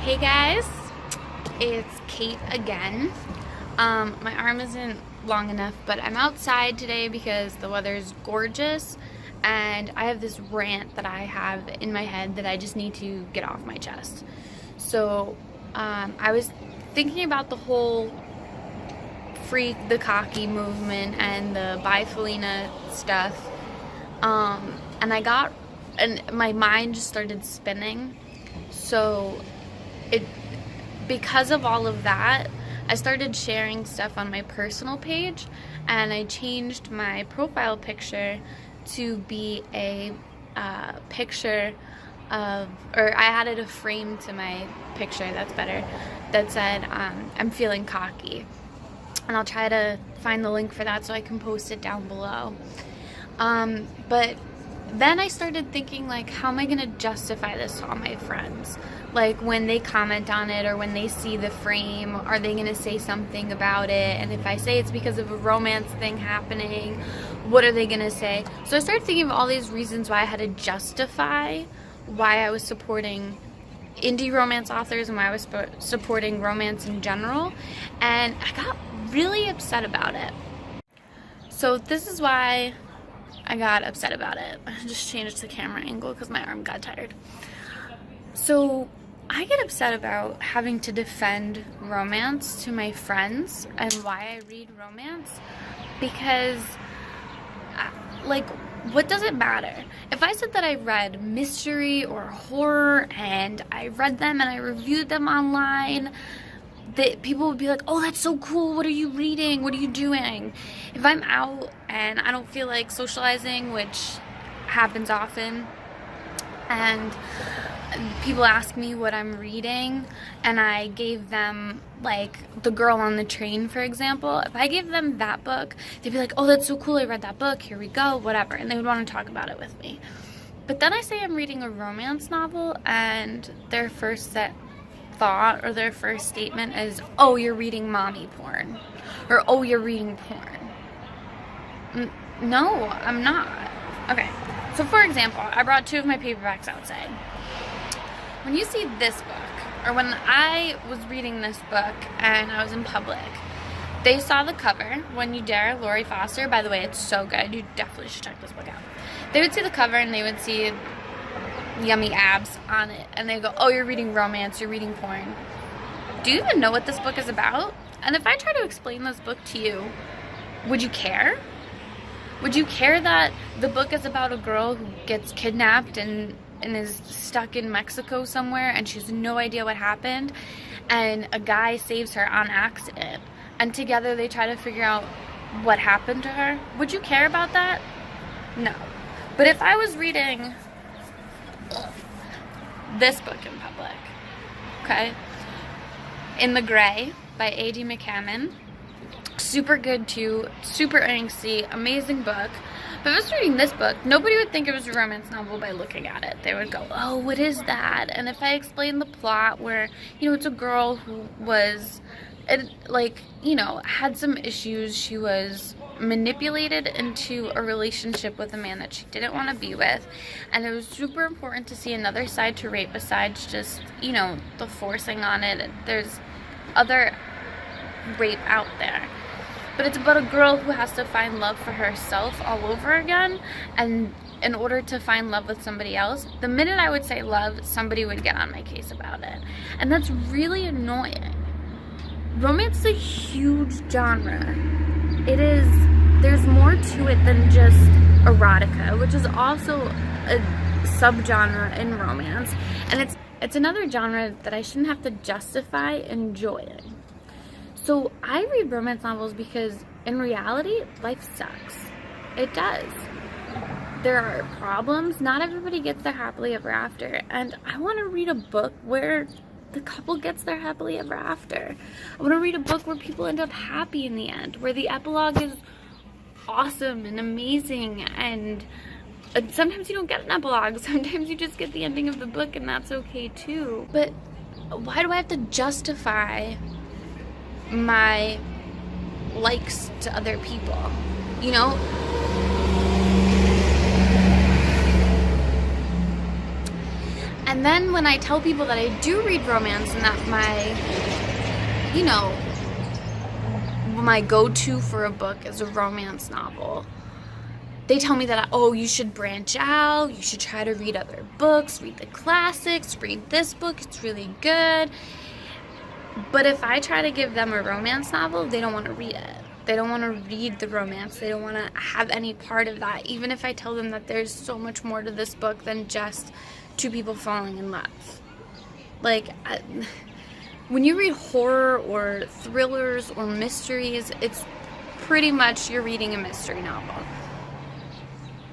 Hey guys, it's Kate again. My arm isn't long enough, but I'm outside today because the weather is gorgeous and I have this rant that I have in my head that I just need to get off my chest. So I was thinking about the whole free the cocky movement and the byefaleena stuff, and my mind just started spinning. So because of all of that, I started sharing stuff on my personal page, and I changed my profile picture to be a picture of, or I added a frame to my picture, that's better, that said, I'm feeling cocky. And I'll try to find the link for that so I can post it down below. But then I started thinking, like, how am I going to justify this to all my friends? Like, when they comment on it or when they see the frame, are they going to say something about it? And if I say it's because of a romance thing happening, what are they going to say? So I started thinking of all these reasons why I had to justify why I was supporting indie romance authors and why I was supporting romance in general. And I got really upset about it. So this is why I got upset about it. I just changed the camera angle because my arm got tired. So I get upset about having to defend romance to my friends and why I read romance because, like, what does it matter? If I said that I read mystery or horror and I read them and I reviewed them online, that people would be like, oh, that's so cool, what are you reading, what are you doing? If I'm out and I don't feel like socializing, which happens often, and people ask me what I'm reading, and I gave them, like, The Girl on the Train, for example, if I gave them that book, they'd be like, oh, that's so cool, I read that book, here we go, whatever, and they would want to talk about it with me. But then I say I'm reading a romance novel, and their first thought or their first statement is, oh, you're reading mommy porn, or oh, you're reading porn. No, I'm not. Okay, so for example, I brought two of my paperbacks outside. When you see this book, or when I was reading this book and I was in public, they saw the cover, When You Dare, Lori Foster. By the way, it's so good, you definitely should check this book out. They would see the cover and they would see yummy abs on it, and they go, oh, you're reading romance, you're reading porn. Do you even know what this book is about? And if I try to explain this book to you, would you care? Would you care that the book is about a girl who gets kidnapped and is stuck in Mexico somewhere and she has no idea what happened, and a guy saves her on accident, and together they try to figure out what happened to her? Would you care about that? No. But if I was reading this book in public, okay, In the Gray by A.D. McCammon, super good too, super angsty, amazing book. But if I was reading this book, nobody would think it was a romance novel by looking at it. They would go, oh, what is that? And if I explained the plot where, you know, it's a girl who was, like, you know, had some issues, she was manipulated into a relationship with a man that she didn't want to be with, and it was super important to see another side to rape besides just, you know, the forcing on it. There's other rape out there, but it's about a girl who has to find love for herself all over again, and in order to find love with somebody else, the minute I would say love, somebody would get on my case about it, and that's really annoying. Romance is a huge genre. It is, there's more to it than just erotica, which is also a subgenre in romance, and it's another genre that I shouldn't have to justify enjoying. So I read romance novels because in reality, life sucks. It does. There are problems. Not everybody gets their happily ever after, and I want to read a book where the couple gets their happily ever after. I want to read a book where people end up happy in the end, where the epilogue is awesome and amazing, and sometimes you don't get an epilogue, sometimes you just get the ending of the book, and that's okay too. But why do I have to justify my likes to other people, you know? And then when I tell people that I do read romance and that my go-to for a book is a romance novel, they tell me that, oh, you should branch out, you should try to read other books, read the classics, read this book, it's really good. But if I try to give them a romance novel, they don't want to read it. They don't want to read the romance. They don't want to have any part of that, even if I tell them that there's so much more to this book than just two people falling in love. Like, when you read horror or thrillers or mysteries, it's pretty much you're reading a mystery novel.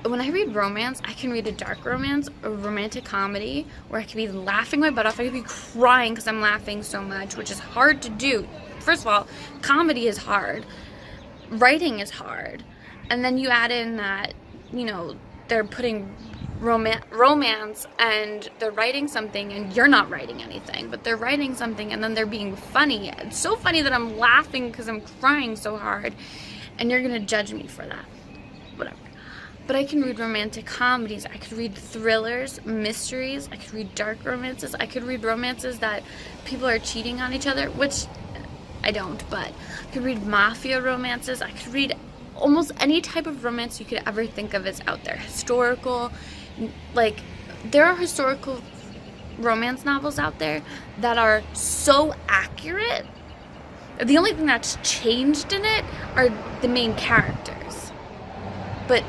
When I read romance, I can read a dark romance, a romantic comedy, where I can be laughing my butt off. I can be crying because I'm laughing so much, which is hard to do. First of all, comedy is hard. Writing is hard. And then you add in that, they're putting romance and they're writing something and you're not writing anything, but they're writing something and then they're being funny. It's so funny that I'm laughing because I'm crying so hard, and you're going to judge me for that. Whatever. But I can read romantic comedies, I could read thrillers, mysteries, I could read dark romances, I could read romances that people are cheating on each other, which I don't, but I could read mafia romances, I could read almost any type of romance you could ever think of is out there. Historical, like, there are historical romance novels out there that are so accurate. The only thing that's changed in it are the main characters. But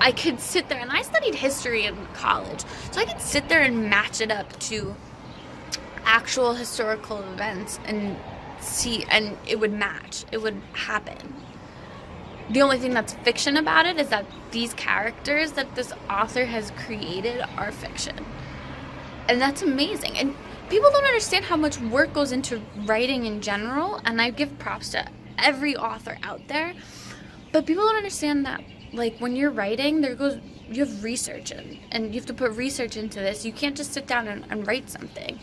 I could sit there, and I studied history in college, so I could sit there and match it up to actual historical events and see, and it would match. It would happen. The only thing that's fiction about it is that these characters that this author has created are fiction. And that's amazing. And people don't understand how much work goes into writing in general, and I give props to every author out there, but people don't understand that, like, when you're writing, you have research and you have to put research into this. You can't just sit down and write something.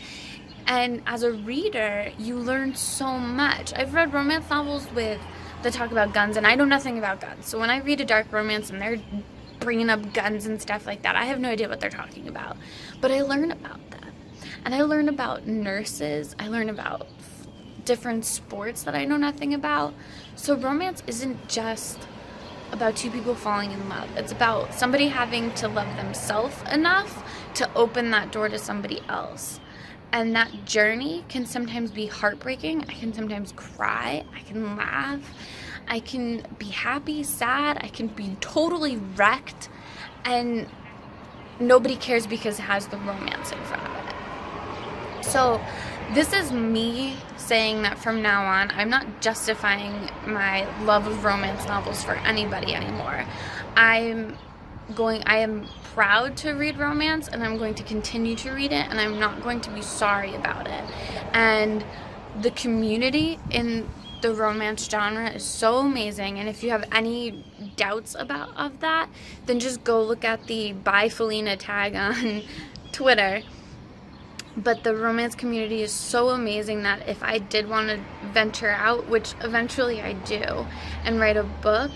And as a reader, you learn so much. I've read romance novels that talk about guns, and I know nothing about guns. So when I read a dark romance and they're bringing up guns and stuff like that, I have no idea what they're talking about. But I learn about that. And I learn about nurses. I learn about different sports that I know nothing about. So romance isn't just about two people falling in love. It's about somebody having to love themselves enough to open that door to somebody else. And that journey can sometimes be heartbreaking. I can sometimes cry. I can laugh. I can be happy, sad. I can be totally wrecked. And nobody cares because it has the romance in front of it. So this is me saying that from now on, I'm not justifying my love of romance novels for anybody anymore. I am proud to read romance, and I'm going to continue to read it, and I'm not going to be sorry about it. And the community in the romance genre is so amazing, and if you have any doubts of that, then just go look at the byefaleena tag on Twitter. But the romance community is so amazing that if I did want to venture out, which eventually I do, and write a book,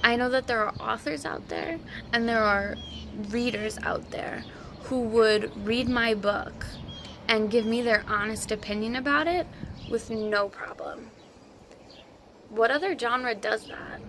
I know that there are authors out there and there are readers out there who would read my book and give me their honest opinion about it with no problem. What other genre does that?